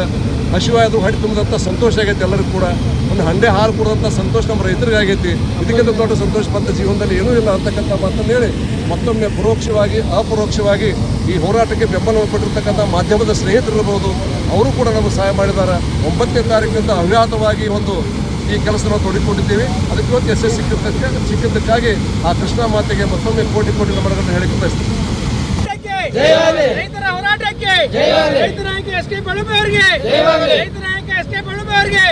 ಹಸಿವಾಯ್ದು ಹೊಟ್ಟೆ ತುಂಬಿದಂಥ ಸಂತೋಷ ಆಗೈತಿ. ಎಲ್ಲರಿಗೂ ಕೂಡ ಒಂದು ಹಂಡೆ ಹಾಲು ಕೊಡುವಂಥ ಸಂತೋಷ ನಮ್ಮ ರೈತರಿಗೆ ಆಗೈತಿ. ಇದಕ್ಕಿಂತ ದೊಡ್ಡ ಸಂತೋಷ ಬಂದ ಜೀವನದಲ್ಲಿ ಏನೂ ಇಲ್ಲ ಅಂತಕ್ಕಂಥ ಮಾತನ್ನು ಹೇಳಿ ಮತ್ತೊಮ್ಮೆ ಪರೋಕ್ಷವಾಗಿ ಅಪರೋಕ್ಷವಾಗಿ ಈ ಹೋರಾಟಕ್ಕೆ ಬೆಂಬಲವನ್ನು ಕೊಟ್ಟಿರ್ತಕ್ಕಂಥ ಮಾಧ್ಯಮದ ಸ್ನೇಹಿತರಿರ್ಬೋದು, ಅವರು ಕೂಡ ನಮಗೆ ಸಹಾಯ ಮಾಡಿದ್ದಾರೆ. 9ನೇ ತಾರೀಕಿನಿಂದ ಅವ್ಯಾಹತವಾಗಿ ಒಂದು ಈ ಕೆಲಸ ನಾವು ತೊಡಗಿಕೊಂಡಿದ್ದೀವಿ. ಅದಕ್ಕೆ ಇವತ್ತು ಯಶಸ್ಸು ಸಿಕ್ಕಿದ್ದಕ್ಕಾಗಿ ಆ ಕೃಷ್ಣ ಮಾತೆಗೆ ಮತ್ತೊಮ್ಮೆ ಕೋಟಿ ನಮನಗಳನ್ನು ಹೇಳಿಕೆ ಬಯಸ್ತೀವಿ. ರೈತರ ಹೋರಾಟಕ್ಕೆ ರೈತ ನಾಯಕ ಎಸ್ ಕೆ ಬಳುಬೆ ಅವರಿಗೆ, ರೈತ ನಾಯಕ ಎಸ್ ಕೆ ಬಳುಬೆ ಅವರಿಗೆ.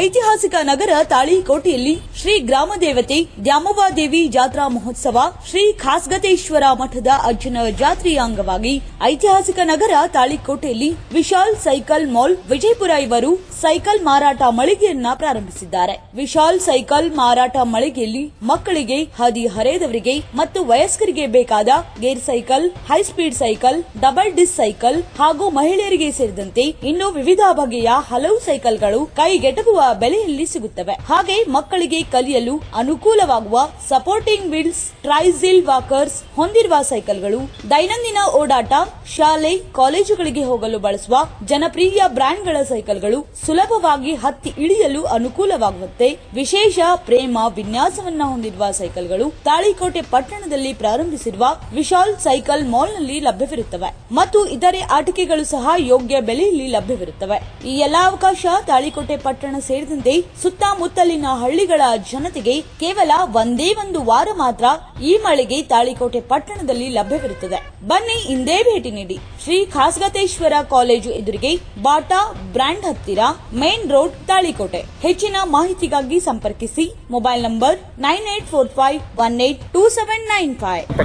ಐತಿಹಾಸಿಕ ನಗರ ತಾಳಿಕೋಟೆಯಲ್ಲಿ ಶ್ರೀ ಗ್ರಾಮ ದೇವತೆ ದ್ಯಾಮವ್ವಾದೇವಿ ಜಾತ್ರಾ ಮಹೋತ್ಸವ ಶ್ರೀ ಖಾಸ್ಗತೇಶ್ವರ ಮಠದ ಅಜ್ಜನ ಜಾತ್ರೆಯ ಅಂಗವಾಗಿ ಐತಿಹಾಸಿಕ ನಗರ ತಾಳಿಕೋಟೆಯಲ್ಲಿ ವಿಶಾಲ್ ಸೈಕಲ್ ಮಾಲ್ ವಿಜಯಪುರ ಇವರು ಸೈಕಲ್ ಮಾರಾಟ ಮಳಿಗೆಯನ್ನ ಪ್ರಾರಂಭಿಸಿದ್ದಾರೆ. ವಿಶಾಲ್ ಸೈಕಲ್ ಮಾರಾಟ ಮಳಿಗೆಯಲ್ಲಿ ಮಕ್ಕಳಿಗೆ, ಹದಿಹರೆಯದವರಿಗೆ ಮತ್ತು ವಯಸ್ಕರಿಗೆ ಬೇಕಾದ gear cycle, high speed cycle, double ಡಿಸ್ ಸೈಕಲ್ ಹಾಗೂ ಮಹಿಳೆಯರಿಗೆ ಸೇರಿದಂತೆ ಇನ್ನು ವಿವಿಧ ಬಗೆಯ ಹಲವು ಸೈಕಲ್ಗಳು ಕೈಗೆಟಕುವ ಬೆಲೆಯಲ್ಲಿ ಸಿಗುತ್ತವೆ. ಹಾಗೆ ಮಕ್ಕಳಿಗೆ ಕಲಿಯಲು ಅನುಕೂಲವಾಗುವ ಸಪೋರ್ಟಿಂಗ್ ವೀಲ್ಸ್, ಟ್ರೈಸಿಲ್ ವಾಕರ್ಸ್ ಹೊಂದಿರುವ ಸೈಕಲ್ಗಳು, ದೈನಂದಿನ ಓಡಾಟ, ಶಾಲೆ, ಕಾಲೇಜುಗಳಿಗೆ ಹೋಗಲು ಬಳಸುವ ಜನಪ್ರಿಯ ಬ್ರ್ಯಾಂಡ್ಗಳ ಸೈಕಲ್ಗಳು, ಸುಲಭವಾಗಿ ಹತ್ತಿ ಇಳಿಯಲು ಅನುಕೂಲವಾಗುವಂತೆ ವಿಶೇಷ ಪ್ರೇಮ ವಿನ್ಯಾಸವನ್ನ ಹೊಂದಿರುವ ಸೈಕಲ್ಗಳು ತಾಳಿಕೋಟೆ ಪಟ್ಟಣದಲ್ಲಿ ಪ್ರಾರಂಭಿಸಿರುವ ವಿಶಾಲ್ ಸೈಕಲ್ ಮಾಲ್ನಲ್ಲಿ ಲಭ್ಯವಿರುತ್ತವೆ ಮತ್ತು ಇತರೆ ಆಟಿಕೆಗಳು ಸಹ ಯೋಗ್ಯ ಬೆಲೆಯಲ್ಲಿ ಲಭ್ಯವಿರುತ್ತವೆ. ಈ ಎಲ್ಲಾ ಅವಕಾಶ ತಾಳಿಕೋಟೆ ಪಟ್ಟಣ ಸೇರಿದಂತೆ ಸುತ್ತಮುತ್ತಲಿನ ಹಳ್ಳಿಗಳ ಜನತೆಗೆ ಕೇವಲ ಒಂದೇ ಒಂದು ವಾರ ಮಾತ್ರ ಈ ಮಳಿಗೆ ತಾಳಿಕೋಟೆ ಪಟ್ಟಣದಲ್ಲಿ ಲಭ್ಯವಿರುತ್ತದೆ. ಬನ್ನಿ ಇಂದೇ ಭೇಟಿ ನೀಡಿ. ಶ್ರೀ ಖಾಸ್ಗತೇಶ್ವರ ಕಾಲೇಜು ಎದುರಿಗೆ, ಬಾಟಾ ಬ್ರ್ಯಾಂಡ್ ಹತ್ತಿರ, ಮೇನ್ ರೋಡ್, ತಾಳಿಕೋಟೆ. ಹೆಚ್ಚಿನ ಮಾಹಿತಿಗಾಗಿ ಸಂಪರ್ಕಿಸಿ. Mobile number 9845182795.